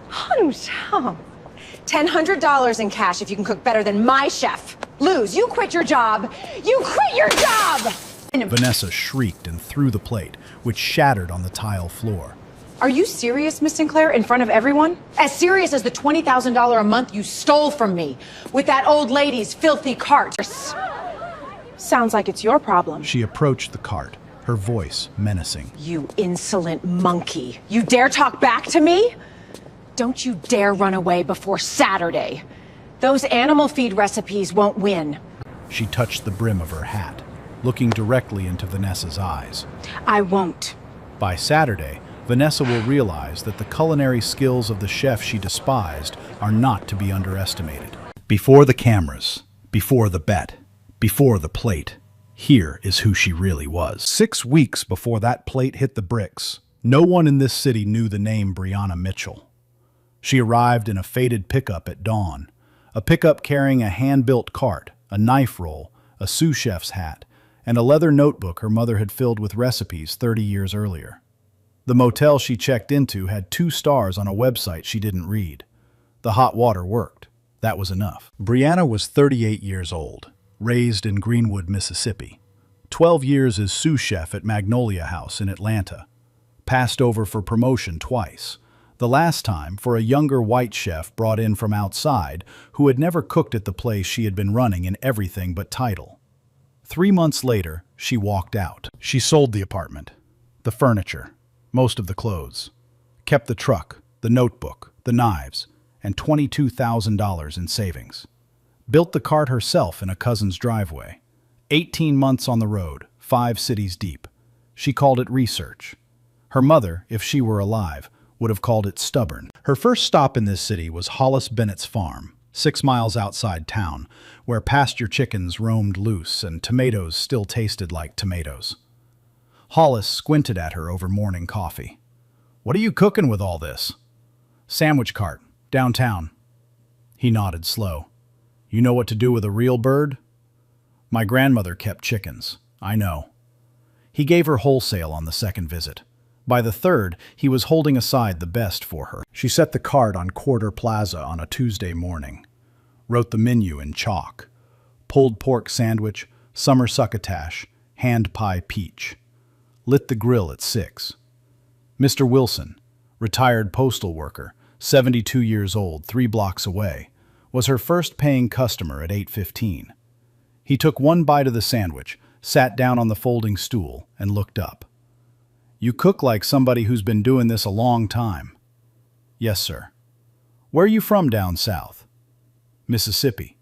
$100 in cash if you can cook better than my chef. Lose, you quit your job. You quit your job! Vanessa shrieked and threw the plate, which shattered on the tile floor. Are you serious, Miss Sinclair, in front of everyone? As serious as the $20,000 a month you stole from me with that old lady's filthy cart. Sounds like it's your problem. She approached the cart, her voice menacing. You insolent monkey. You dare talk back to me? Don't you dare run away before Saturday. Those animal feed recipes won't win. She touched the brim of her hat, looking directly into Vanessa's eyes. I won't. By Saturday, Vanessa will realize that the culinary skills of the chef she despised are not to be underestimated. Before the cameras, before the bet, before the plate, here is who she really was. 6 weeks before that plate hit the bricks, no one in this city knew the name Brianna Mitchell. She arrived in a faded pickup at dawn, a pickup carrying a hand-built cart, a knife roll, a sous chef's hat, and a leather notebook her mother had filled with recipes 30 years earlier. The motel she checked into had 2 stars on a website she didn't read. The hot water worked. That was enough. Brianna was 38 years old, raised in Greenwood, Mississippi. 12 years as sous chef at Magnolia House in Atlanta. Passed over for promotion twice. The last time for a younger white chef brought in from outside who had never cooked at the place she had been running in everything but title. 3 months later, she walked out. She sold the apartment, the furniture, most of the clothes, kept the truck, the notebook, the knives, and $22,000 in savings. Built the cart herself in a cousin's driveway. 18 months on the road, 5 cities deep. She called it research. Her mother, if she were alive, would have called it stubborn. Her first stop in this city was Hollis Bennett's farm, 6 miles outside town, where pasture chickens roamed loose and tomatoes still tasted like tomatoes. Hollis squinted at her over morning coffee. "What are you cooking with all this?" "Sandwich cart, downtown." He nodded slow. "You know what to do with a real bird?" "My grandmother kept chickens. I know." He gave her wholesale on the second visit. By the third, he was holding aside the best for her. She set the cart on Quarter Plaza on a Tuesday morning. Wrote the menu in chalk. Pulled pork sandwich, summer succotash, hand pie peach. Lit the grill at 6. Mr. Wilson, retired postal worker, 72 years old, 3 blocks away, was her first paying customer at 8:15. He took one bite of the sandwich, sat down on the folding stool, and looked up. "You cook like somebody who's been doing this a long time." "Yes, sir." "Where are you from down south?" "Mississippi."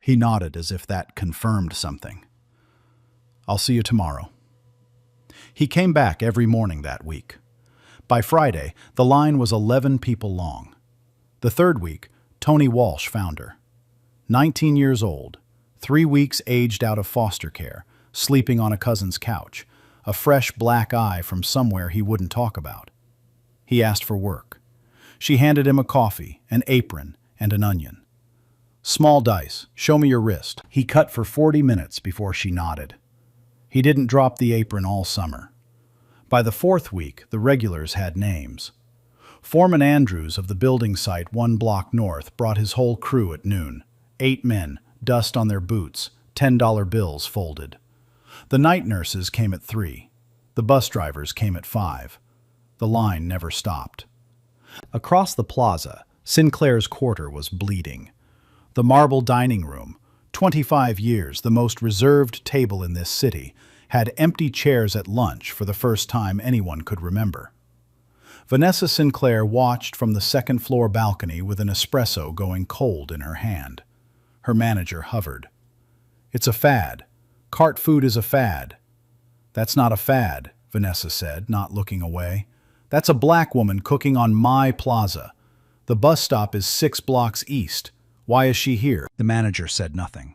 He nodded as if that confirmed something. "I'll see you tomorrow." He came back every morning that week. By Friday, the line was 11 people long. The third week, Tony Walsh found her. 19 years old, 3 weeks aged out of foster care, sleeping on a cousin's couch, a fresh black eye from somewhere he wouldn't talk about. He asked for work. She handed him a coffee, an apron, and an onion. "Small dice, show me your wrist." He cut for 40 minutes before she nodded. He didn't drop the apron all summer. By the 4th week, the regulars had names. Foreman Andrews of the building site 1 block north brought his whole crew at noon. 8 men, dust on their boots, $10 bills folded. The night nurses came at 3. The bus drivers came at 5. The line never stopped. Across the plaza, Sinclair's quarter was bleeding. The marble dining room, 25 years the most reserved table in this city, had empty chairs at lunch for the first time anyone could remember. Vanessa Sinclair watched from the second-floor balcony with an espresso going cold in her hand. Her manager hovered. "It's a fad. Cart food is a fad." "That's not a fad," Vanessa said, not looking away. "That's a black woman cooking on my plaza. The bus stop is 6 blocks east. Why is she here?" The manager said nothing.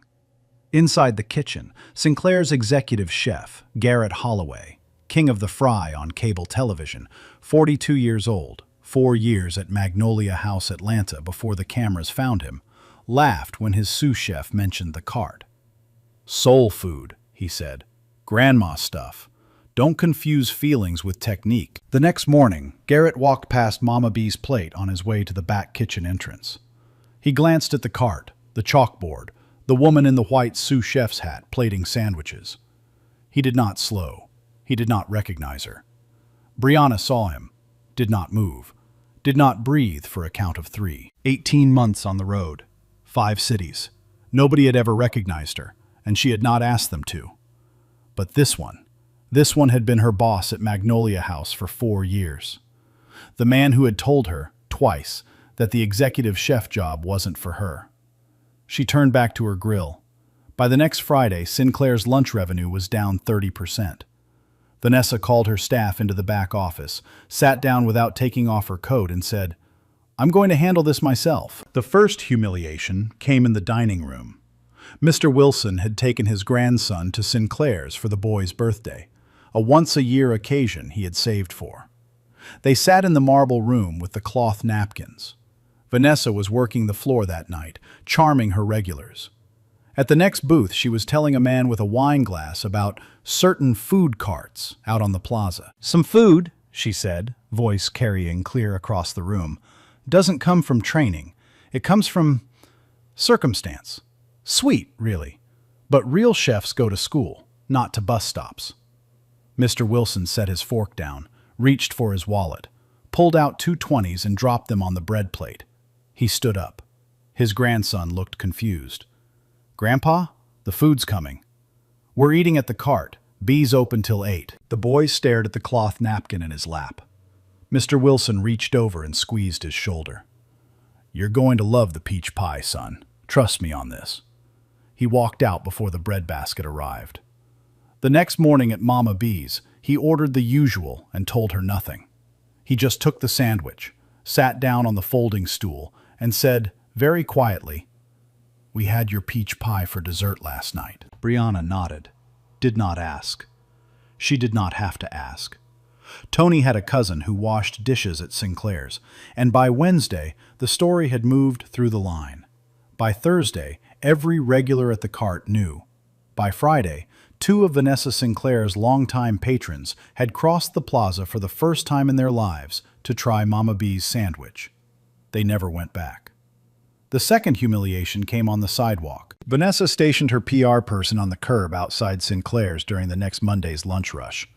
Inside the kitchen, Sinclair's executive chef, Garrett Holloway, king of the fry on cable television, 42 years old, 4 years at Magnolia House, Atlanta before the cameras found him, laughed when his sous chef mentioned the cart. "Soul food," he said. "Grandma stuff. Don't confuse feelings with technique. The next morning, Garrett walked past Mama B's plate on his way to the back kitchen entrance. He glanced at the cart, the chalkboard, the woman in the white sous chef's hat plating sandwiches. He did not slow. He did not recognize her. Brianna saw him, did not move, did not breathe for a count of 3. 18 months on the road, 5 cities. Nobody had ever recognized her, and she had not asked them to. But this one had been her boss at Magnolia House for 4 years. The man who had told her, twice, that the executive chef job wasn't for her. She turned back to her grill. By the next Friday, Sinclair's lunch revenue was down 30%. Vanessa called her staff into the back office, sat down without taking off her coat, and said, "I'm going to handle this myself." The first humiliation came in the dining room. Mr. Wilson had taken his grandson to Sinclair's for the boy's birthday, a once-a-year occasion he had saved for. They sat in the marble room with the cloth napkins. Vanessa was working the floor that night, charming her regulars. At the next booth, she was telling a man with a wine glass about certain food carts out on the plaza. "Some food," she said, voice carrying clear across the room, "doesn't come from training. It comes from circumstance. Sweet, really. But real chefs go to school, not to bus stops." Mr. Wilson set his fork down, reached for his wallet, pulled out 2 20s and dropped them on the bread plate. He stood up. His grandson looked confused. "Grandpa, the food's coming. We're eating at the cart. B's open till 8. The boy stared at the cloth napkin in his lap. Mr. Wilson reached over and squeezed his shoulder. "You're going to love the peach pie, son. Trust me on this." He walked out before the bread basket arrived. The next morning at Mama B's, he ordered the usual and told her nothing. He just took the sandwich, sat down on the folding stool, and said, very quietly, "We had your peach pie for dessert last night." Brianna nodded, did not ask. She did not have to ask. Tony had a cousin who washed dishes at Sinclair's, and by Wednesday, the story had moved through the line. By Thursday, every regular at the cart knew. By Friday, 2 of Vanessa Sinclair's longtime patrons had crossed the plaza for the first time in their lives to try Mama B's sandwich. They never went back. The second humiliation came on the sidewalk. Vanessa stationed her PR person on the curb outside Sinclair's during the next Monday's lunch rush.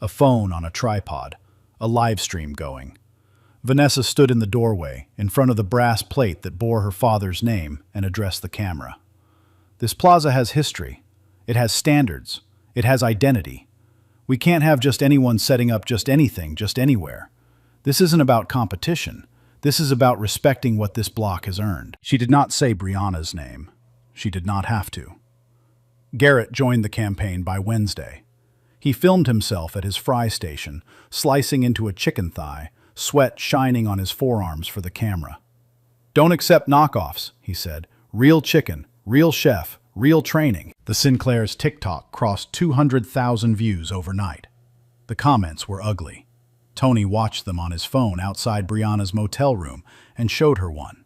A phone on a tripod, a live stream going. Vanessa stood in the doorway, in front of the brass plate that bore her father's name, and addressed the camera. "This plaza has history. It has standards. It has identity. We can't have just anyone setting up just anything, just anywhere. This isn't about competition. This is about respecting what this block has earned." She did not say Brianna's name. She did not have to. Garrett joined the campaign by Wednesday. He filmed himself at his fry station, slicing into a chicken thigh, sweat shining on his forearms for the camera. "Don't accept knockoffs," he said. "Real chicken, real chef, real training." The Sinclair's TikTok crossed 200,000 views overnight. The comments were ugly. Tony watched them on his phone outside Brianna's motel room and showed her one.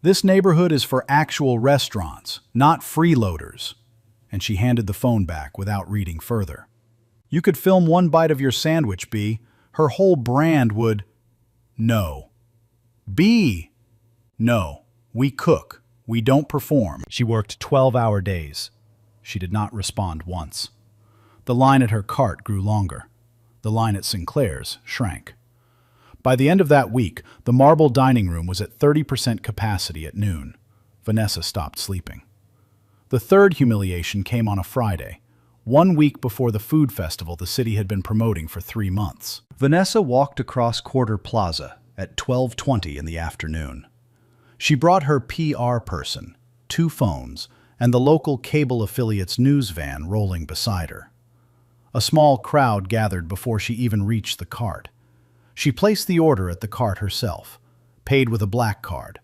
"This neighborhood is for actual restaurants, not freeloaders." And she handed the phone back without reading further. "You could film one bite of your sandwich, B. Her whole brand would—" "No. B. No. We cook. We don't perform." She worked 12-hour days. She did not respond once. The line at her cart grew longer. The line at Sinclair's shrank. By the end of that week, the marble dining room was at 30% capacity at noon. Vanessa stopped sleeping. The third humiliation came on a Friday, 1 week before the food festival the city had been promoting for 3 months. Vanessa walked across Quarter Plaza at 12:20 in the afternoon. She brought her PR person, 2 phones, and the local cable affiliate's news van rolling beside her. A small crowd gathered before she even reached the cart. She placed the order at the cart herself, paid with a black card,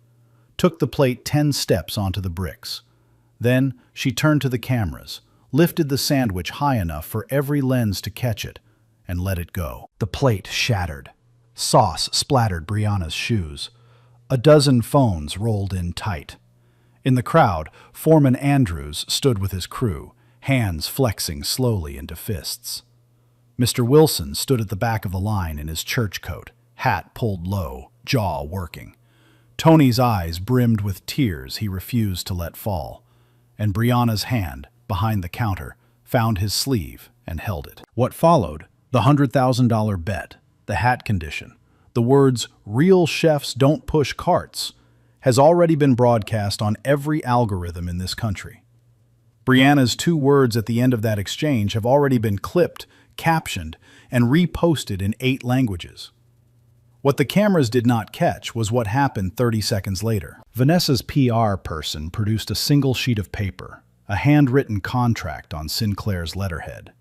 took the plate 10 steps onto the bricks. Then she turned to the cameras, lifted the sandwich high enough for every lens to catch it, and let it go. The plate shattered. Sauce splattered Brianna's shoes. A dozen phones rolled in tight. In the crowd, Foreman Andrews stood with his crew, hands flexing slowly into fists. Mr. Wilson stood at the back of the line in his church coat, hat pulled low, jaw working. Tony's eyes brimmed with tears he refused to let fall, and Brianna's hand, behind the counter, found his sleeve and held it. What followed, the $100,000 bet, the hat condition, the words, "Real chefs don't push carts," has already been broadcast on every algorithm in this country. Brianna's 2 words at the end of that exchange have already been clipped, captioned, and reposted in 8 languages. What the cameras did not catch was what happened 30 seconds later. Vanessa's PR person produced a single sheet of paper, a handwritten contract on Sinclair's letterhead.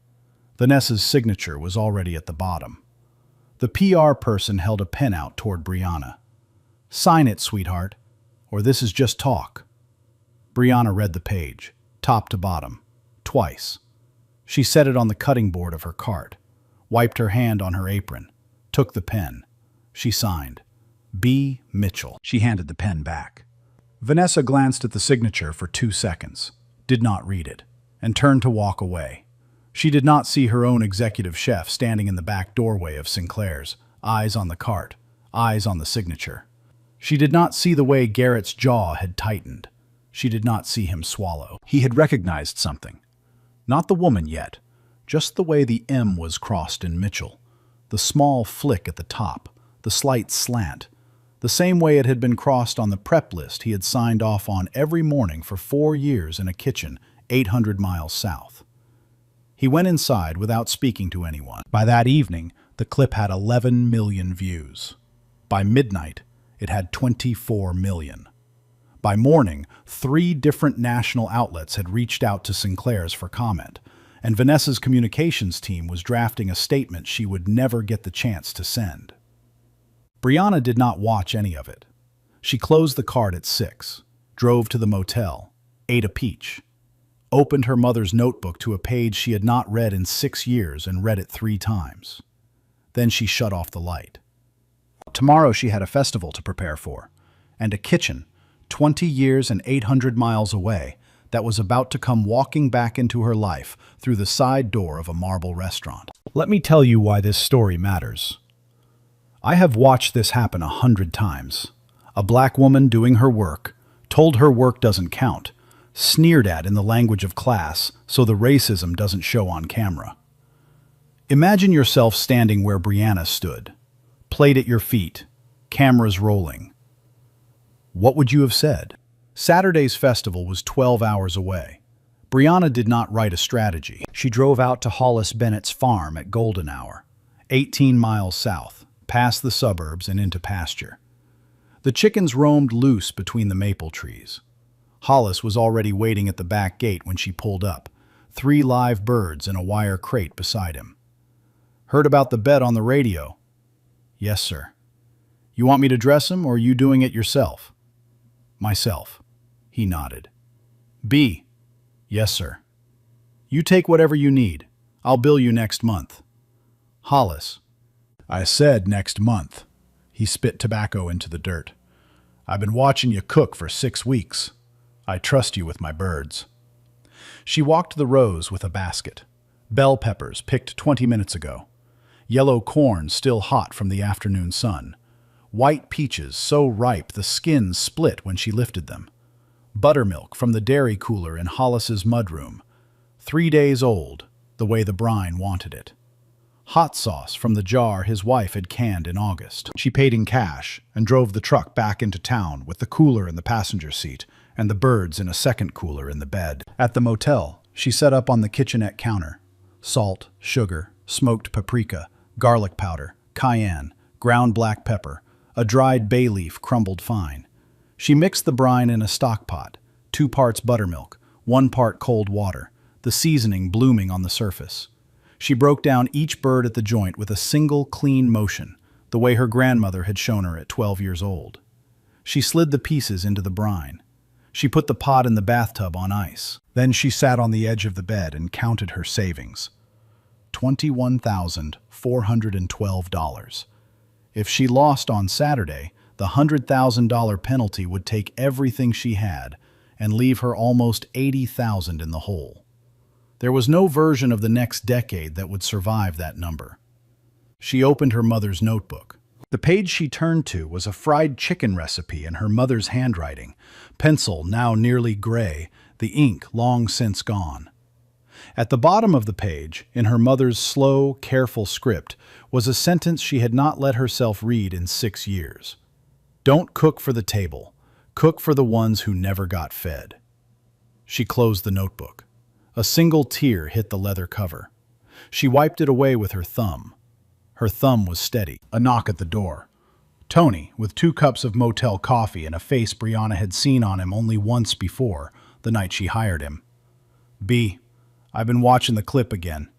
Vanessa's signature was already at the bottom. The PR person held a pen out toward Brianna. "Sign it, sweetheart, or this is just talk." Brianna read the page, top to bottom, twice. She set it on the cutting board of her cart, wiped her hand on her apron, took the pen. She signed, "B. Mitchell." She handed the pen back. Vanessa glanced at the signature for 2 seconds, did not read it, and turned to walk away. She did not see her own executive chef standing in the back doorway of Sinclair's, eyes on the cart, eyes on the signature. She did not see the way Garrett's jaw had tightened. She did not see him swallow. He had recognized something. Not the woman yet, just the way the M was crossed in Mitchell, the small flick at the top, the slight slant, the same way it had been crossed on the prep list he had signed off on every morning for 4 years in a kitchen 800 miles south. He went inside without speaking to anyone. By that evening, the clip had 11 million views. By midnight, it had 24 million. By morning, 3 different national outlets had reached out to Sinclair's for comment, and Vanessa's communications team was drafting a statement she would never get the chance to send. Brianna did not watch any of it. She closed the cart at 6, drove to the motel, ate a peach, opened her mother's notebook to a page she had not read in 6 years and read it 3 times. Then she shut off the light. Tomorrow she had a festival to prepare for, and a kitchen, 20 years and 800 miles away, that was about to come walking back into her life through the side door of a marble restaurant. Let me tell you why this story matters. I have watched this happen 100 times. A black woman doing her work, told her work doesn't count, sneered at in the language of class so the racism doesn't show on camera. Imagine yourself standing where Brianna stood, plate at your feet, cameras rolling. What would you have said? Saturday's festival was 12 hours away. Brianna did not write a strategy. She drove out to Hollis Bennett's farm at golden hour, 18 miles south, past the suburbs and into pasture. The chickens roamed loose between the maple trees. Hollis was already waiting at the back gate when she pulled up, 3 live birds in a wire crate beside him. "Heard about the bet on the radio?" "Yes, sir." "You want me to dress him, or are you doing it yourself?" "Myself." He nodded. "B." "Yes, sir." "You take whatever you need. I'll bill you next month." Hollis. "I said next month." He spit tobacco into the dirt. "I've been watching you cook for 6 weeks. I trust you with my birds." She walked to the rows with a basket. Bell peppers picked 20 minutes ago. Yellow corn still hot from the afternoon sun. White peaches so ripe the skins split when she lifted them. Buttermilk from the dairy cooler in Hollis's mudroom. 3 days old, the way the brine wanted it. Hot sauce from the jar his wife had canned in August. She paid in cash and drove the truck back into town with the cooler in the passenger seat and the birds in a second cooler in the bed. At the motel, she set up on the kitchenette counter. Salt, sugar, smoked paprika, garlic powder, cayenne, ground black pepper, a dried bay leaf crumbled fine. She mixed the brine in a stock pot, 2 parts buttermilk, 1 part cold water, the seasoning blooming on the surface. She broke down each bird at the joint with a single clean motion, the way her grandmother had shown her at 12 years old. She slid the pieces into the brine. She put the pot in the bathtub on ice. Then she sat on the edge of the bed and counted her savings. $21,412. If she lost on Saturday, the $100,000 penalty would take everything she had and leave her almost $80,000 in the hole. There was no version of the next decade that would survive that number. She opened her mother's notebook. The page she turned to was a fried chicken recipe in her mother's handwriting, pencil now nearly gray, the ink long since gone. At the bottom of the page, in her mother's slow, careful script, was a sentence she had not let herself read in 6 years. "Don't cook for the table. Cook for the ones who never got fed." She closed the notebook. A single tear hit the leather cover. She wiped it away with her thumb. Her thumb was steady. A knock at the door. Tony, with 2 cups of motel coffee and a face Brianna had seen on him only once before, the night she hired him. "B, I've been watching the clip again.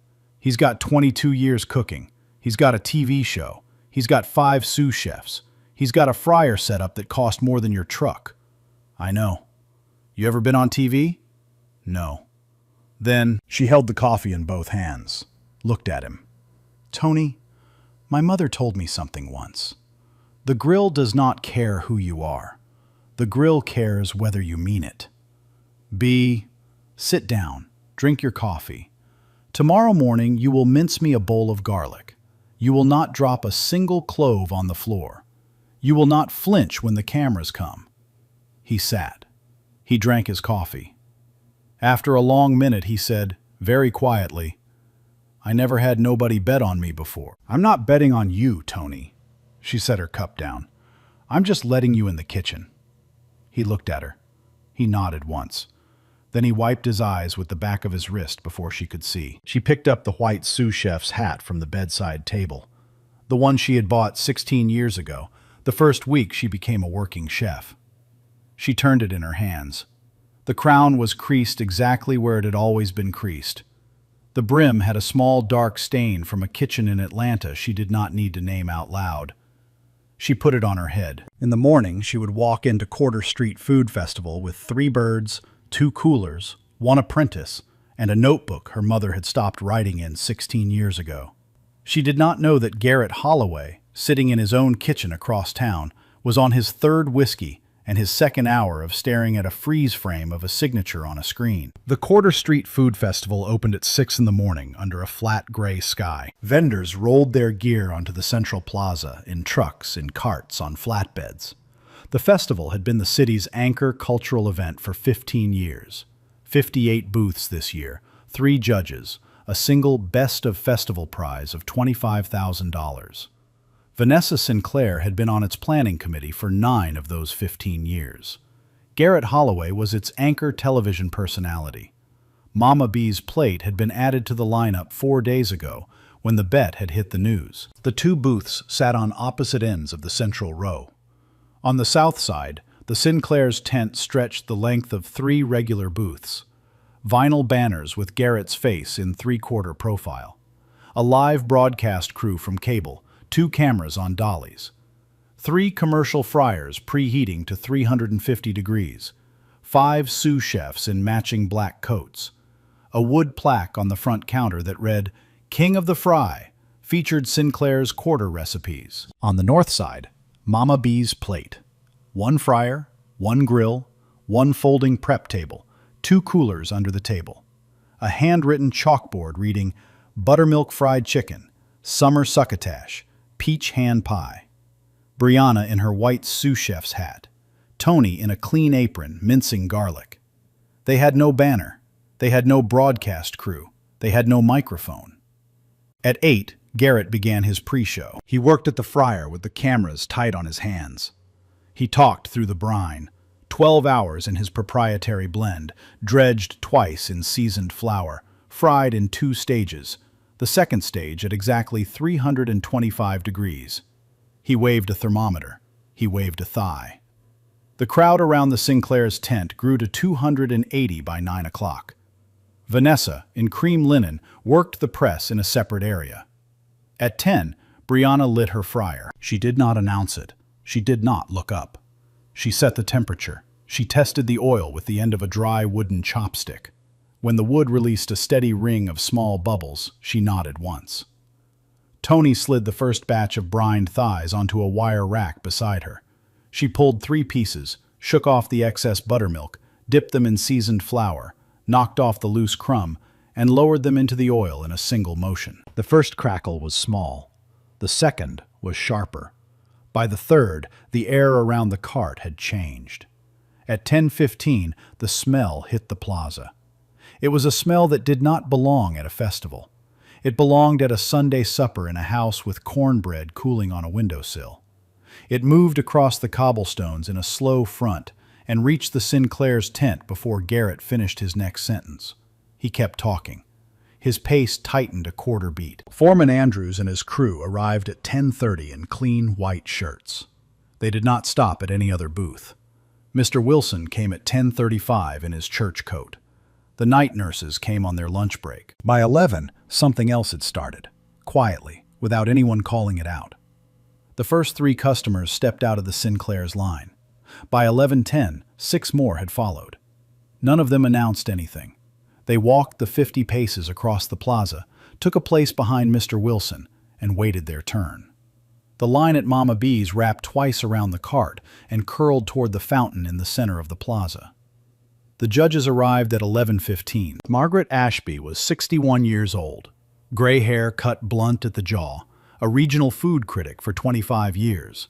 He's got 22 years cooking. He's got a TV show. He's got 5 sous chefs. He's got a fryer setup that cost more than your truck." "I know. You ever been on TV?" "No." Then she held the coffee in both hands, looked at him. "Tony, my mother told me something once. The grill does not care who you are. The grill cares whether you mean it. B, sit down, drink your coffee. Tomorrow morning you will mince me a bowl of garlic. You will not drop a single clove on the floor. You will not flinch when the cameras come." He sat. He drank his coffee. After a long minute he said, very quietly, "I never had nobody bet on me before." "I'm not betting on you, Tony." She set her cup down. "I'm just letting you in the kitchen." He looked at her. He nodded once. Then he wiped his eyes with the back of his wrist before she could see. She picked up the white sous chef's hat from the bedside table, the one she had bought 16 years ago, the first week she became a working chef. She turned it in her hands. The crown was creased exactly where it had always been creased. The brim had a small dark stain from a kitchen in Atlanta she did not need to name out loud. She put it on her head. In the morning, she would walk into Quarter Street Food Festival with 3 birds, 2 coolers, 1 apprentice, and a notebook her mother had stopped writing in 16 years ago. She did not know that Garrett Holloway, sitting in his own kitchen across town, was on his 3rd whiskey and his 2nd hour of staring at a freeze frame of a signature on a screen. The Quarter Street Food Festival opened at 6 in the morning under a flat gray sky. Vendors rolled their gear onto the central plaza in trucks, in carts, on flatbeds. The festival had been the city's anchor cultural event for 15 years. 58 booths this year, 3 judges, a single Best of Festival prize of $25,000. Vanessa Sinclair had been on its planning committee for 9 of those 15 years. Garrett Holloway was its anchor television personality. Mama B's plate had been added to the lineup 4 days ago when the bet had hit the news. The 2 booths sat on opposite ends of the central row. On the south side, the Sinclair's tent stretched the length of 3 regular booths. Vinyl banners with Garrett's face in 3/4 profile. A live broadcast crew from cable, 2 cameras on dollies. 3 commercial fryers preheating to 350 degrees. 5 sous chefs in matching black coats. A wood plaque on the front counter that read, "King of the Fry," featured Sinclair's quarter recipes. On the north side, Mama B's plate. 1 fryer, 1 grill, 1 folding prep table, 2 coolers under the table. A handwritten chalkboard reading, "Buttermilk fried chicken, summer succotash, peach hand pie." Brianna in her white sous chef's hat. Tony in a clean apron, mincing garlic. They had no banner. They had no broadcast crew. They had no microphone. At 8, Garrett began his pre-show. He worked at the fryer with the cameras tight on his hands. He talked through the brine. 12 hours in his proprietary blend, dredged twice in seasoned flour, fried in 2 stages, the second stage at exactly 325 degrees. He waved a thermometer. He waved a thigh. The crowd around the Sinclair's tent grew to 280 by 9 o'clock. Vanessa, in cream linen, worked the press in a separate area. At 10, Brianna lit her fryer. She did not announce it. She did not look up. She set the temperature. She tested the oil with the end of a dry wooden chopstick. When the wood released a steady ring of small bubbles, she nodded once. Tony slid the first batch of brined thighs onto a wire rack beside her. She pulled 3 pieces, shook off the excess buttermilk, dipped them in seasoned flour, knocked off the loose crumb, and lowered them into the oil in a single motion. The first crackle was small. The second was sharper. By the third, the air around the cart had changed. At 10:15, the smell hit the plaza. It was a smell that did not belong at a festival. It belonged at a Sunday supper in a house with cornbread cooling on a windowsill. It moved across the cobblestones in a slow front and reached the Sinclair's tent before Garrett finished his next sentence. He kept talking. His pace tightened a quarter beat. Foreman Andrews and his crew arrived at 10:30 in clean white shirts. They did not stop at any other booth. Mr. Wilson came at 10:35 in his church coat. The night nurses came on their lunch break. By 11, something else had started, quietly, without anyone calling it out. The first 3 customers stepped out of the Sinclair's line. By 11:10, 6 more had followed. None of them announced anything. They walked the 50 paces across the plaza, took a place behind Mr. Wilson, and waited their turn. The line at Mama B's wrapped twice around the cart and curled toward the fountain in the center of the plaza. The judges arrived at 11:15. Margaret Ashby was 61 years old, gray hair cut blunt at the jaw, a regional food critic for 25 years.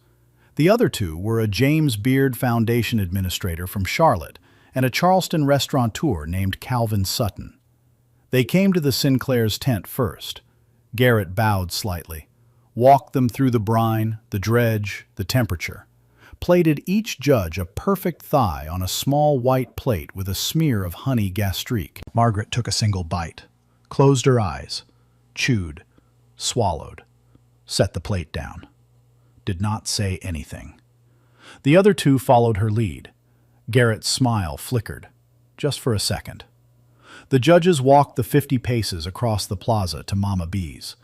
The other 2 were a James Beard Foundation administrator from Charlotte and a Charleston restaurateur named Calvin Sutton. They came to the Sinclair's tent first. Garrett bowed slightly, walked them through the brine, the dredge, the temperature, plated each judge a perfect thigh on a small white plate with a smear of honey gastrique. Margaret took a single bite, closed her eyes, chewed, swallowed, set the plate down. Did not say anything. The other 2 followed her lead. Garrett's smile flickered, just for a second. The judges walked the 50 paces across the plaza to Mama B's.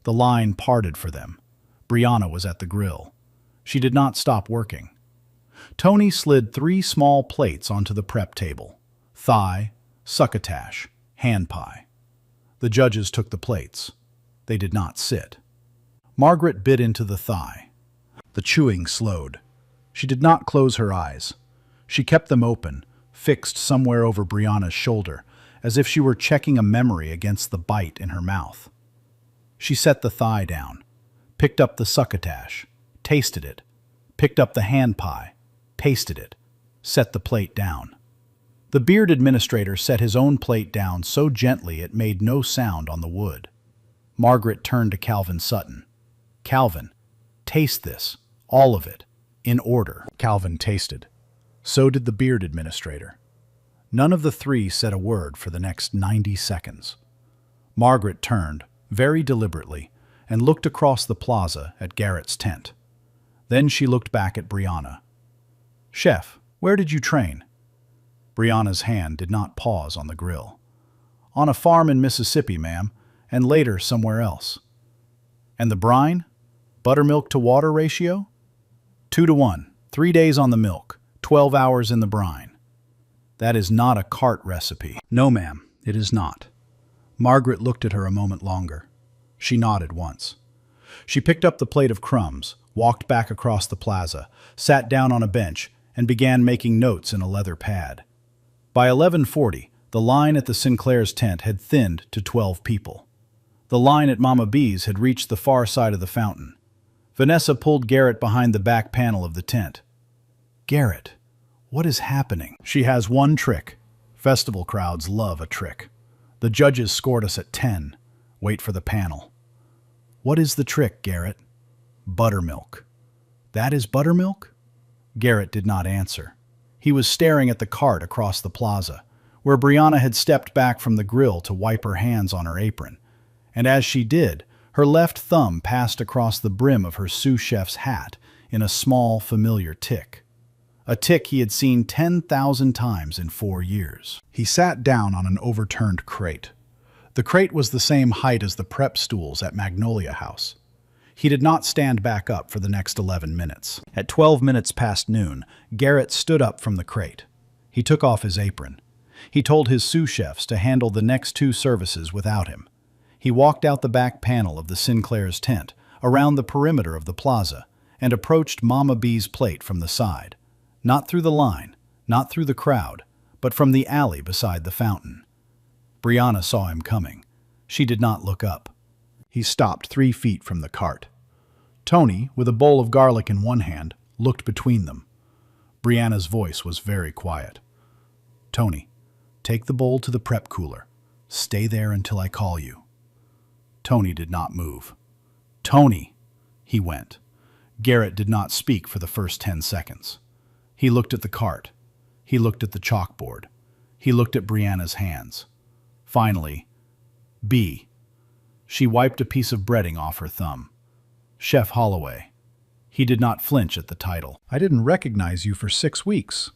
The line parted for them. Brianna was at the grill. She did not stop working. Tony slid 3 small plates onto the prep table: thigh, succotash, hand pie. The judges took the plates. They did not sit. Margaret bit into the thigh. The chewing slowed. She did not close her eyes. She kept them open, fixed somewhere over Brianna's shoulder, as if she were checking a memory against the bite in her mouth. She set the thigh down, picked up the succotash, tasted it, picked up the hand pie, pasted it, set the plate down. The beard administrator set his own plate down so gently it made no sound on the wood. Margaret turned to Calvin Sutton. "Calvin, taste this, all of it, in order." Calvin tasted. So did the beard administrator. None of the 3 said a word for the next 90 seconds. Margaret turned, very deliberately, and looked across the plaza at Garrett's tent. Then she looked back at Brianna. "Chef, where did you train?" Brianna's hand did not pause on the grill. "On a farm in Mississippi, ma'am, and later somewhere else." "And the brine? Buttermilk to water ratio?" 2-to-1, 3 days on the milk, 12 hours in the brine. "That is not a cart recipe." "No, ma'am, it is not." Margaret looked at her a moment longer. She nodded once. She picked up the plate of crumbs, walked back across the plaza, sat down on a bench, and began making notes in a leather pad. By 11:40, the line at the Sinclair's tent had thinned to 12 people. The line at Mama B's had reached the far side of the fountain. Vanessa pulled Garrett behind the back panel of the tent. "Garrett, what is happening?" "She has one trick. Festival crowds love a trick. The judges scored us at 10. Wait for the panel." "What is the trick, Garrett?" "Buttermilk." "That is buttermilk?" Garrett did not answer. He was staring at the cart across the plaza, where Brianna had stepped back from the grill to wipe her hands on her apron. And as she did, her left thumb passed across the brim of her sous chef's hat in a small, familiar tick. A tick he had seen 10,000 times in 4 years. He sat down on an overturned crate. The crate was the same height as the prep stools at Magnolia House. He did not stand back up for the next 11 minutes. At 12 minutes past noon, Garrett stood up from the crate. He took off his apron. He told his sous chefs to handle the next 2 services without him. He walked out the back panel of the Sinclair's tent, around the perimeter of the plaza, and approached Mama B's plate from the side. Not through the line, not through the crowd, but from the alley beside the fountain. Brianna saw him coming. She did not look up. He stopped 3 feet from the cart. Tony, with a bowl of garlic in one hand, looked between them. Brianna's voice was very quiet. "Tony, take the bowl to the prep cooler. Stay there until I call you." Tony did not move. "Tony!" He went. Garrett did not speak for the first 10 seconds. He looked at the cart. He looked at the chalkboard. He looked at Brianna's hands. Finally, B. She wiped a piece of breading off her thumb. Chef Holloway. He did not flinch at the title. "I didn't recognize you for 6 weeks."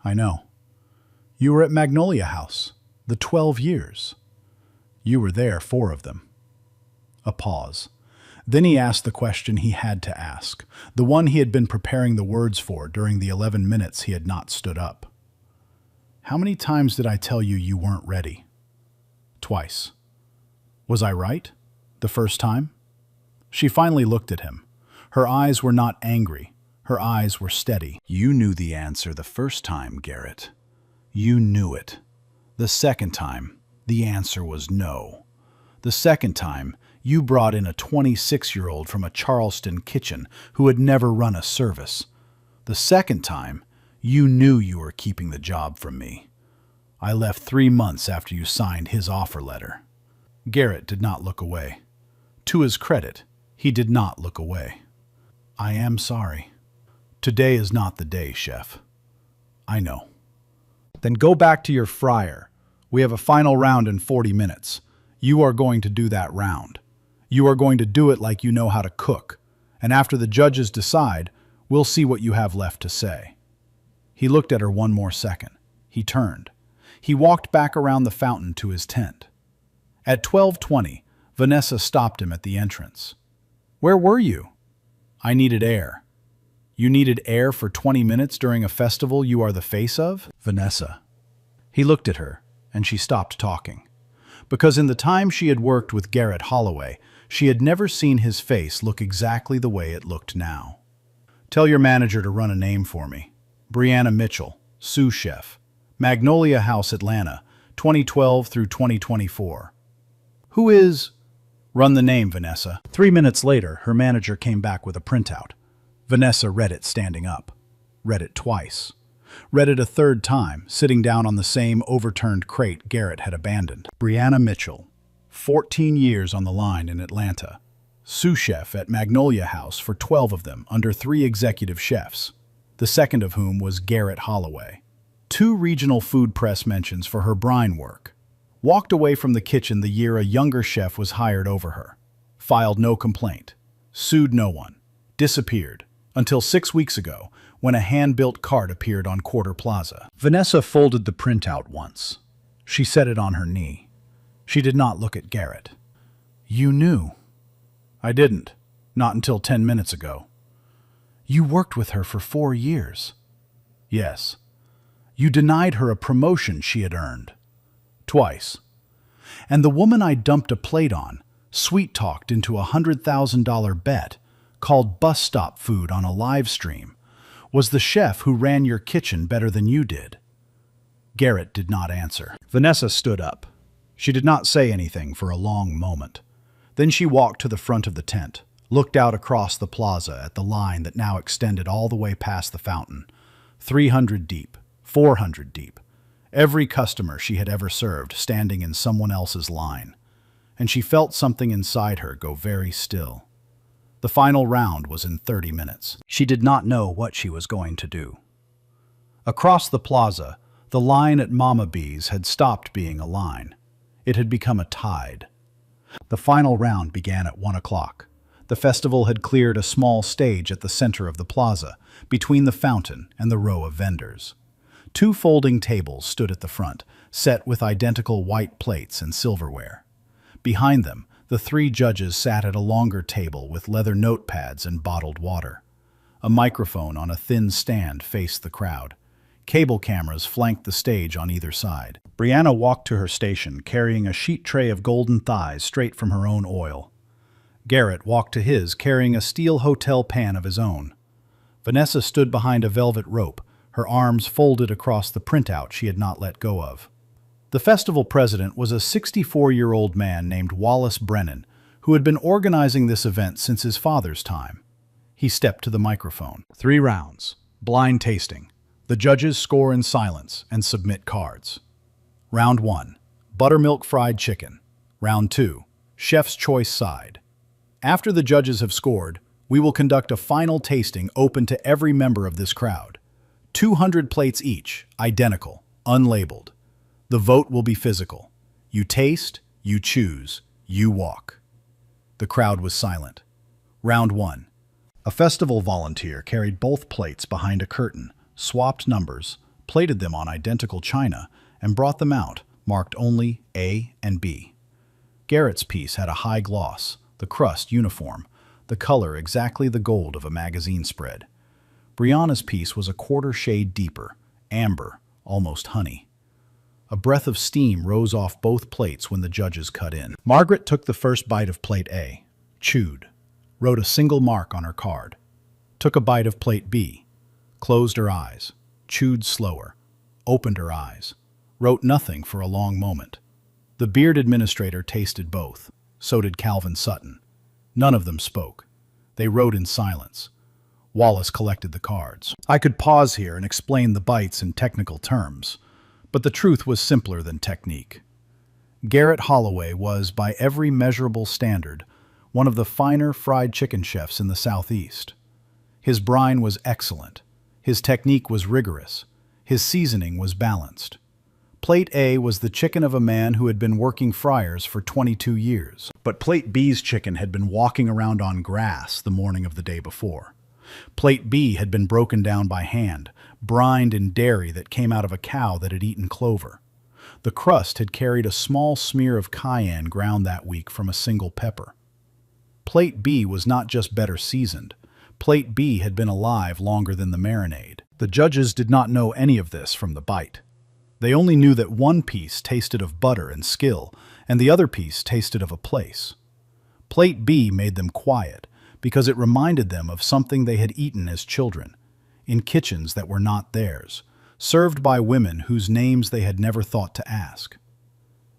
"I know. You were at Magnolia House, the 12 years. You were there 4 of them." A pause. Then he asked the question he had to ask, the one he had been preparing the words for during the 11 minutes he had not stood up. "How many times did I tell you you weren't ready?" "Twice." "Was I right? The first time?" She finally looked at him. Her eyes were not angry. Her eyes were steady. "You knew the answer the first time, Garrett. You knew it. The second time, the answer was no. The second time, you brought in a 26-year-old from a Charleston kitchen who had never run a service. The second time, you knew you were keeping the job from me. I left 3 months after you signed his offer letter." Garrett did not look away. To his credit, he did not look away. "I am sorry. Today is not the day, Chef. I know." "Then go back to your fryer. We have a final round in 40 minutes. You are going to do that round. You are going to do it like you know how to cook. And after the judges decide, we'll see what you have left to say." He looked at her one more second. He turned. He walked back around the fountain to his tent. At 12:20, Vanessa stopped him at the entrance. "Where were you?" "I needed air." "You needed air for 20 minutes during a festival you are the face of?" "Vanessa." He looked at her, and she stopped talking. Because in the time she had worked with Garrett Holloway, she had never seen his face look exactly the way it looked now. "Tell your manager to run a name for me. Brianna Mitchell, sous chef. Magnolia House, Atlanta, 2012 through 2024. Who is—" "Run the name, Vanessa." 3 minutes later, her manager came back with a printout. Vanessa read it standing up. Read it twice. Read it a third time, sitting down on the same overturned crate Garrett had abandoned. "Brianna Mitchell, 14 years on the line in Atlanta. Sous chef at Magnolia House for 12 of them under 3 executive chefs, the second of whom was Garrett Holloway. 2 regional food press mentions for her brine work. Walked away from the kitchen the year a younger chef was hired over her. Filed no complaint. Sued no one. Disappeared. Until 6 weeks ago, when a hand-built cart appeared on Quarter Plaza." Vanessa folded the printout once. She set it on her knee. She did not look at Garrett. "You knew." "I didn't. Not until 10 minutes ago." "You worked with her for 4 years." "Yes." "You denied her a promotion she had earned." "Twice." "And the woman I dumped a plate on, sweet-talked into a $100,000 bet, called bus stop food on a live stream, was the chef who ran your kitchen better than you did." Garrett did not answer. Vanessa stood up. She did not say anything for a long moment. Then she walked to the front of the tent, looked out across the plaza at the line that now extended all the way past the fountain, 300 deep, 400 deep, every customer she had ever served standing in someone else's line, and she felt something inside her go very still. The final round was in 30 minutes. She did not know what she was going to do. Across the plaza, the line at Mama B's had stopped being a line. It had become a tide. The final round began at 1 o'clock. The festival had cleared a small stage at the center of the plaza, between the fountain and the row of vendors. 2 folding tables stood at the front, set with identical white plates and silverware. Behind them, the 3 judges sat at a longer table with leather notepads and bottled water. A microphone on a thin stand faced the crowd. Cable cameras flanked the stage on either side. Brianna walked to her station, carrying a sheet tray of golden thighs straight from her own oil. Garrett walked to his, carrying a steel hotel pan of his own. Vanessa stood behind a velvet rope, her arms folded across the printout she had not let go of. The festival president was a 64-year-old man named Wallace Brennan, who had been organizing this event since his father's time. He stepped to the microphone. 3 rounds. Blind tasting. The judges score in silence and submit cards. Round 1. Buttermilk fried chicken. Round 2. Chef's choice side. After the judges have scored, we will conduct a final tasting open to every member of this crowd. 200 plates each, identical, unlabeled. The vote will be physical. You taste, you choose, you walk. The crowd was silent. Round 1. A festival volunteer carried both plates behind a curtain, swapped numbers, plated them on identical china, and brought them out, marked only A and B. Garrett's piece had a high gloss, the crust uniform, the color exactly the gold of a magazine spread. Brianna's piece was a quarter shade deeper, amber, almost honey. A breath of steam rose off both plates when the judges cut in. Margaret took the first bite of plate A, chewed, wrote a single mark on her card, took a bite of plate B, closed her eyes, chewed slower, opened her eyes, wrote nothing for a long moment. The beard administrator tasted both. So did Calvin Sutton. None of them spoke. They wrote in silence. Wallace collected the cards. I could pause here and explain the bites in technical terms, but the truth was simpler than technique. Garrett Holloway was, by every measurable standard, one of the finer fried chicken chefs in the Southeast. His brine was excellent. His technique was rigorous. His seasoning was balanced. Plate A was the chicken of a man who had been working fryers for 22 years. But Plate B's chicken had been walking around on grass the morning of the day before. Plate B had been broken down by hand, brined in dairy that came out of a cow that had eaten clover. The crust had carried a small smear of cayenne ground that week from a single pepper. Plate B was not just better seasoned. Plate B had been alive longer than the marinade. The judges did not know any of this from the bite. They only knew that one piece tasted of butter and skill, and the other piece tasted of a place. Plate B made them quiet, because it reminded them of something they had eaten as children, in kitchens that were not theirs, served by women whose names they had never thought to ask.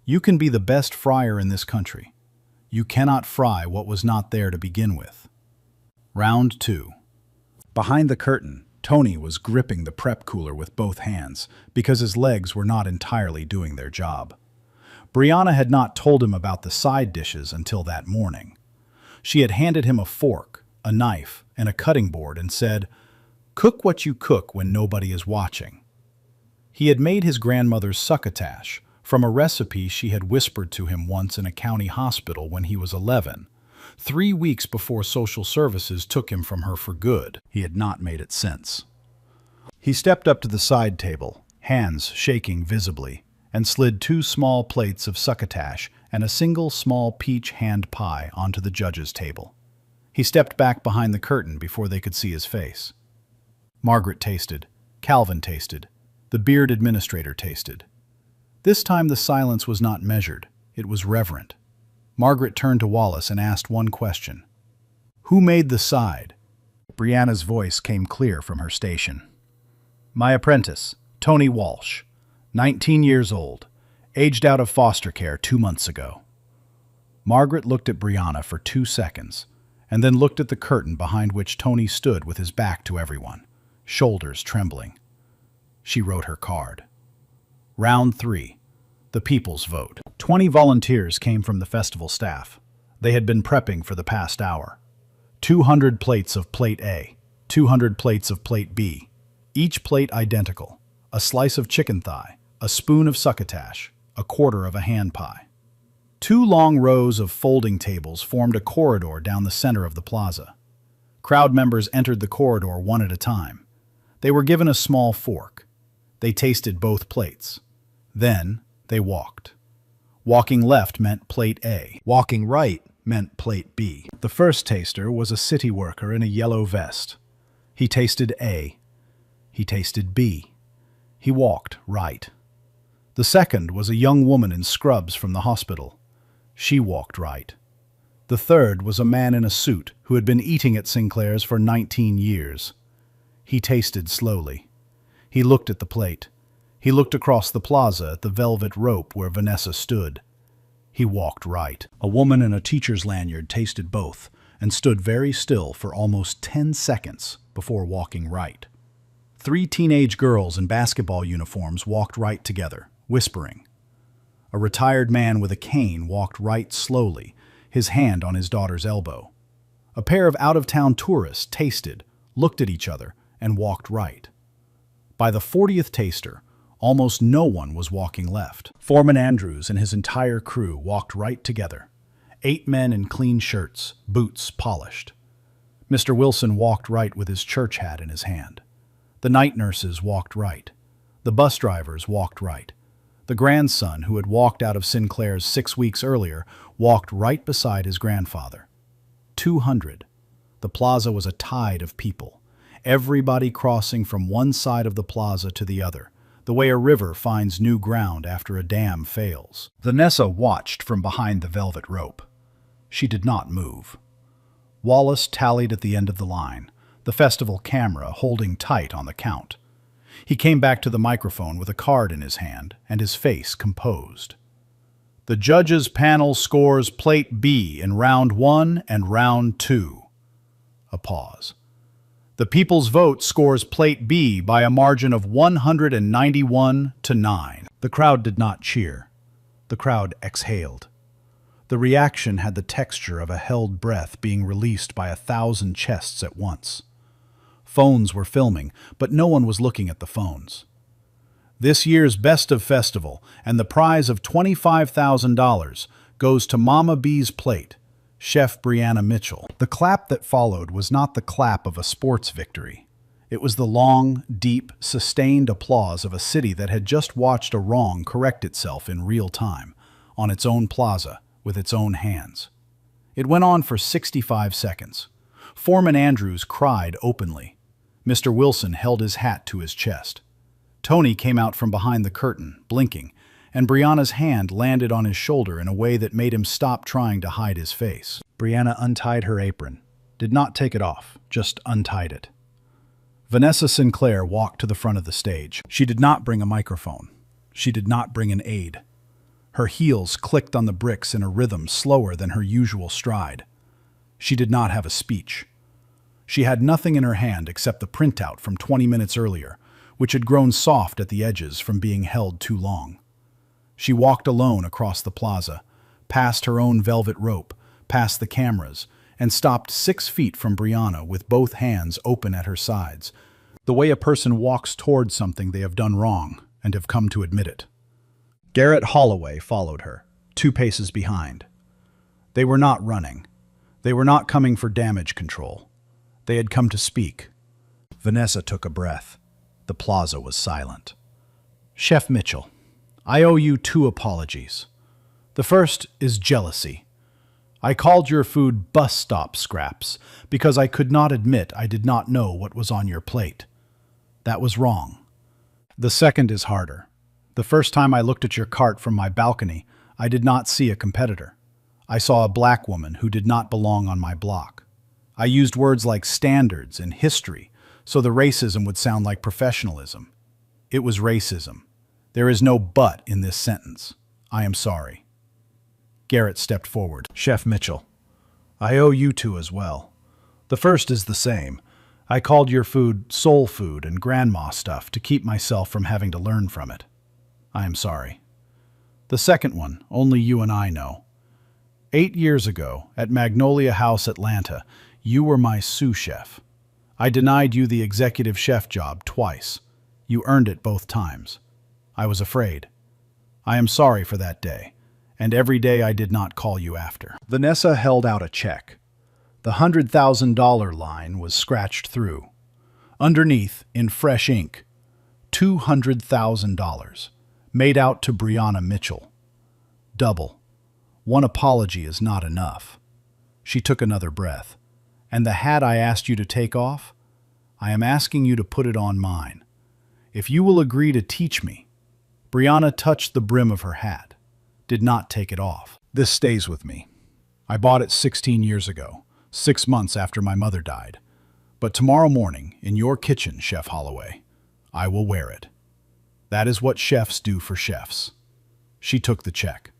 You can be the best fryer in this country. You cannot fry what was not there to begin with. Round 2. Behind the curtain, Tony was gripping the prep cooler with both hands because his legs were not entirely doing their job. Brianna had not told him about the side dishes until that morning. She had handed him a fork, a knife, and a cutting board and said, "Cook what you cook when nobody is watching." He had made his grandmother's succotash from a recipe she had whispered to him once in a county hospital when he was 11, 3 weeks before social services took him from her for good. He had not made it since. He stepped up to the side table, hands shaking visibly, and slid 2 small plates of succotash and a single small peach hand pie onto the judge's table. He stepped back behind the curtain before they could see his face. Margaret tasted. Calvin tasted. The beard administrator tasted. This time the silence was not measured. It was reverent. Margaret turned to Wallace and asked one question. "Who made the side?" Brianna's voice came clear from her station. "My apprentice, Tony Walsh, 19 years old, aged out of foster care 2 months ago." Margaret looked at Brianna for 2 seconds, and then looked at the curtain behind which Tony stood with his back to everyone, shoulders trembling. She wrote her card. Round 3. The People's Vote. 20 volunteers came from the festival staff. They had been prepping for the past hour. 200 plates of Plate A, 200 plates of Plate B, each plate identical, a slice of chicken thigh, a spoon of succotash, a quarter of a hand pie. 2 long rows of folding tables formed a corridor down the center of the plaza. Crowd members entered the corridor one at a time. They were given a small fork. They tasted both plates. Then they walked. Walking left meant Plate A. Walking right meant Plate B. The first taster was a city worker in a yellow vest. He tasted A. He tasted B. He walked right. The second was a young woman in scrubs from the hospital. She walked right. The third was a man in a suit who had been eating at Sinclair's for 19 years. He tasted slowly. He looked at the plate. He looked across the plaza at the velvet rope where Vanessa stood. He walked right. A woman in a teacher's lanyard tasted both and stood very still for almost 10 seconds before walking right. 3 teenage girls in basketball uniforms walked right together, whispering. A retired man with a cane walked right slowly, his hand on his daughter's elbow. A pair of out-of-town tourists tasted, looked at each other, and walked right. By the 40th taster, almost no one was walking left. Foreman Andrews and his entire crew walked right together. 8 men in clean shirts, boots polished. Mr. Wilson walked right with his church hat in his hand. The night nurses walked right. The bus drivers walked right. The grandson, who had walked out of Sinclair's 6 weeks earlier, walked right beside his grandfather. 200. The plaza was a tide of people, everybody crossing from one side of the plaza to the other, the way a river finds new ground after a dam fails. Vanessa watched from behind the velvet rope. She did not move. Wallace tallied at the end of the line, the festival camera holding tight on the count. He came back to the microphone with a card in his hand and his face composed. The judges' panel scores Plate B in Round 1 and Round 2. A pause. The people's vote scores Plate B by a margin of 191 to 9. The crowd did not cheer. The crowd exhaled. The reaction had the texture of a held breath being released by 1,000 chests at once. Phones were filming, but no one was looking at the phones. This year's Best of Festival and the prize of $25,000 goes to Mama B's plate, Chef Brianna Mitchell. The clap that followed was not the clap of a sports victory. It was the long, deep, sustained applause of a city that had just watched a wrong correct itself in real time, on its own plaza, with its own hands. It went on for 65 seconds. Foreman Andrews cried openly. Mr. Wilson held his hat to his chest. Tony came out from behind the curtain, blinking, and Brianna's hand landed on his shoulder in a way that made him stop trying to hide his face. Brianna untied her apron, did not take it off, just untied it. Vanessa Sinclair walked to the front of the stage. She did not bring a microphone. She did not bring an aide. Her heels clicked on the bricks in a rhythm slower than her usual stride. She did not have a speech. She had nothing in her hand except the printout from 20 minutes earlier, which had grown soft at the edges from being held too long. She walked alone across the plaza, past her own velvet rope, past the cameras, and stopped 6 feet from Brianna with both hands open at her sides, the way a person walks toward something they have done wrong and have come to admit it. Garrett Holloway followed her, 2 paces behind. They were not running. They were not coming for damage control. They had come to speak. Vanessa took a breath. The plaza was silent. Chef Mitchell, I owe you 2 apologies. The first is jealousy. I called your food bus stop scraps because I could not admit I did not know what was on your plate. That was wrong. The second is harder. The first time I looked at your cart from my balcony, I did not see a competitor. I saw a black woman who did not belong on my block. I used words like standards and history, so the racism would sound like professionalism. It was racism. There is no but in this sentence. I am sorry. Garrett stepped forward. Chef Mitchell, I owe you 2 as well. The first is the same. I called your food soul food and grandma stuff to keep myself from having to learn from it. I am sorry. The second one, only you and I know. 8 years ago, at Magnolia House, Atlanta, you were my sous chef. I denied you the executive chef job twice. You earned it both times. I was afraid. I am sorry for that day, and every day I did not call you after. Vanessa held out a check. The $100,000 line was scratched through. Underneath, in fresh ink, $200,000, made out to Brianna Mitchell. Double. One apology is not enough. She took another breath. And the hat I asked you to take off? I am asking you to put it on mine. If you will agree to teach me. Brianna touched the brim of her hat, did not take it off. This stays with me. I bought it 16 years ago, 6 months after my mother died. But tomorrow morning, in your kitchen, Chef Holloway, I will wear it. That is what chefs do for chefs. She took the check.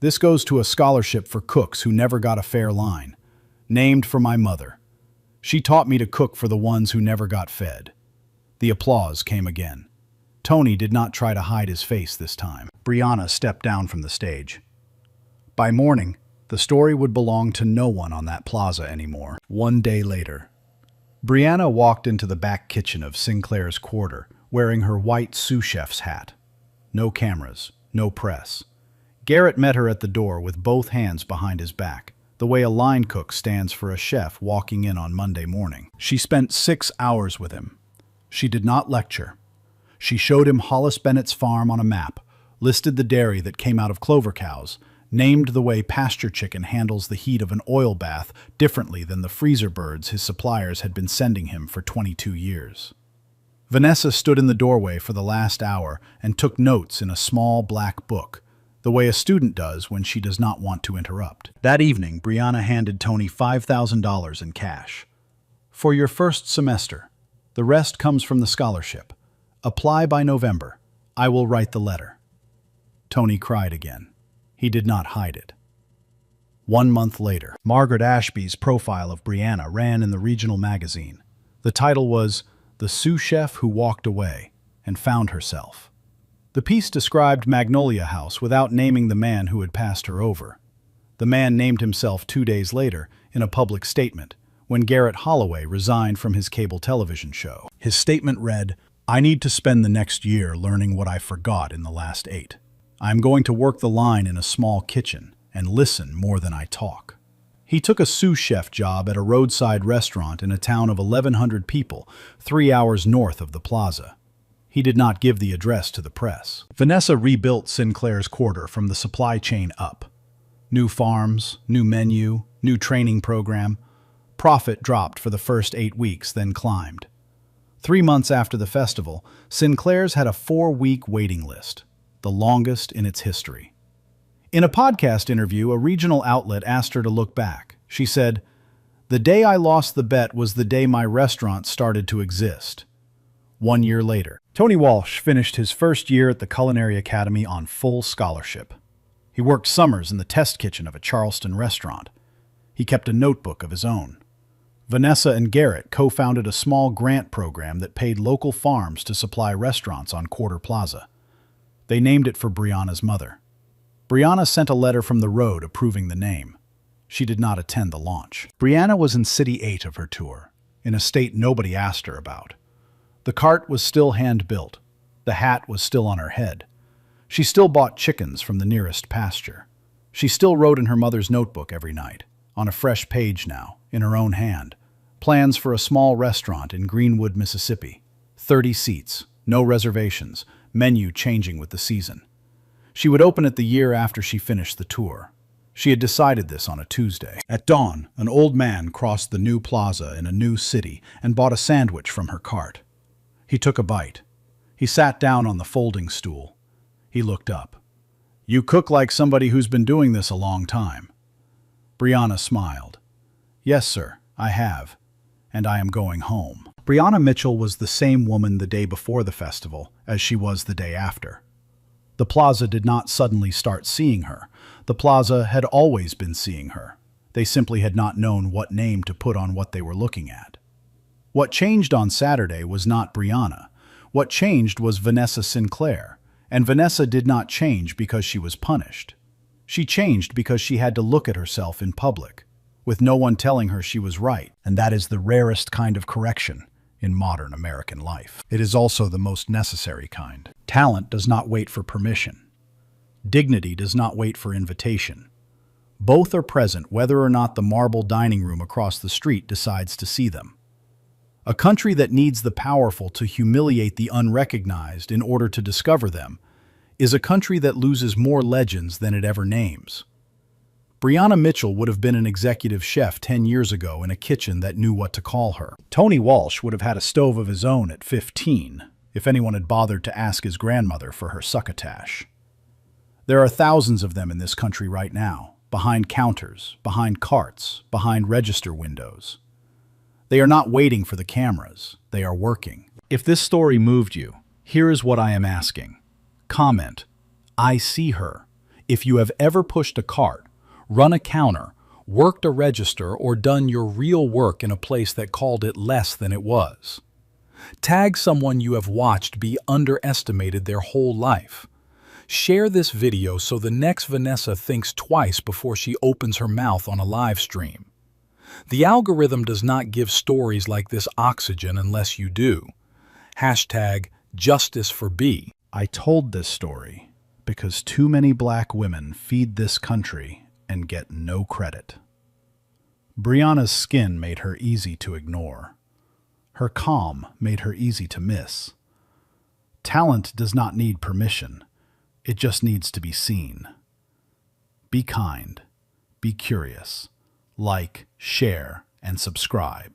This goes to a scholarship for cooks who never got a fair line, named for my mother. She taught me to cook for the ones who never got fed. The applause came again. Tony did not try to hide his face this time. Brianna stepped down from the stage. By morning, the story would belong to no one on that plaza anymore. One day later, Brianna walked into the back kitchen of Sinclair's quarter, wearing her white sous chef's hat. No cameras, no press. Garrett met her at the door with both hands behind his back, the way a line cook stands for a chef walking in on Monday morning. She spent 6 hours with him. She did not lecture. She showed him Hollis Bennett's farm on a map, listed the dairy that came out of clover cows, named the way pasture chicken handles the heat of an oil bath differently than the freezer birds his suppliers had been sending him for 22 years. Vanessa stood in the doorway for the last hour and took notes in a small black book, the way a student does when she does not want to interrupt. That evening, Brianna handed Tony $5,000 in cash. For your first semester. The rest comes from the scholarship. Apply by November. I will write the letter. Tony cried again. He did not hide it. 1 month later, Margaret Ashby's profile of Brianna ran in the regional magazine. The title was "The Sous Chef Who Walked Away and Found Herself." The piece described Magnolia House without naming the man who had passed her over. The man named himself 2 days later in a public statement, when Garrett Holloway resigned from his cable television show. His statement read, "I need to spend the next year learning what I forgot in the last 8. I am going to work the line in a small kitchen and listen more than I talk." He took a sous chef job at a roadside restaurant in a town of 1,100 people, 3 hours north of the plaza. He did not give the address to the press. Vanessa rebuilt Sinclair's quarter from the supply chain up. New farms, new menu, new training program. Profit dropped for the first 8 weeks, then climbed. 3 months after the festival, Sinclair's had a 4-week waiting list, the longest in its history. In a podcast interview, a regional outlet asked her to look back. She said, "The day I lost the bet was the day my restaurant started to exist." 1 year later, Tony Walsh finished his first year at the Culinary Academy on full scholarship. He worked summers in the test kitchen of a Charleston restaurant. He kept a notebook of his own. Vanessa and Garrett co-founded a small grant program that paid local farms to supply restaurants on Quarter Plaza. They named it for Brianna's mother. Brianna sent a letter from the road approving the name. She did not attend the launch. Brianna was in City 8 of her tour, in a state nobody asked her about. The cart was still hand-built. The hat was still on her head. She still bought chickens from the nearest pasture. She still wrote in her mother's notebook every night, on a fresh page now, in her own hand, plans for a small restaurant in Greenwood, Mississippi. 30 seats, no reservations, menu changing with the season. She would open it the year after she finished the tour. She had decided this on a Tuesday. At dawn, an old man crossed the new plaza in a new city and bought a sandwich from her cart. He took a bite. He sat down on the folding stool. He looked up. "You cook like somebody who's been doing this a long time." Brianna smiled. "Yes, sir, I have. And I am going home." Brianna Mitchell was the same woman the day before the festival as she was the day after. The plaza did not suddenly start seeing her. The plaza had always been seeing her. They simply had not known what name to put on what they were looking at. What changed on Saturday was not Brianna. What changed was Vanessa Sinclair, and Vanessa did not change because she was punished. She changed because she had to look at herself in public, with no one telling her she was right, and that is the rarest kind of correction in modern American life. It is also the most necessary kind. Talent does not wait for permission. Dignity does not wait for invitation. Both are present whether or not the marble dining room across the street decides to see them. A country that needs the powerful to humiliate the unrecognized in order to discover them is a country that loses more legends than it ever names. Brianna Mitchell would have been an executive chef 10 years ago in a kitchen that knew what to call her. Tony Walsh would have had a stove of his own at 15, if anyone had bothered to ask his grandmother for her succotash. There are thousands of them in this country right now, behind counters, behind carts, behind register windows. They are not waiting for the cameras, they are working. If this story moved you, Here is what I am asking. Comment, I see her. If you have ever pushed a cart, run a counter, worked a register, or done your real work in a place that called it less than it was. Tag someone you have watched be underestimated their whole life. Share this video so the next Vanessa thinks twice before she opens her mouth on a live stream. The algorithm does not give stories like this oxygen unless you do. Hashtag Justice for B. I told this story because too many black women feed this country and get no credit. Brianna's skin made her easy to ignore. Her calm made her easy to miss. Talent does not need permission. It just needs to be seen. Be kind. Be curious. Like, share, and subscribe.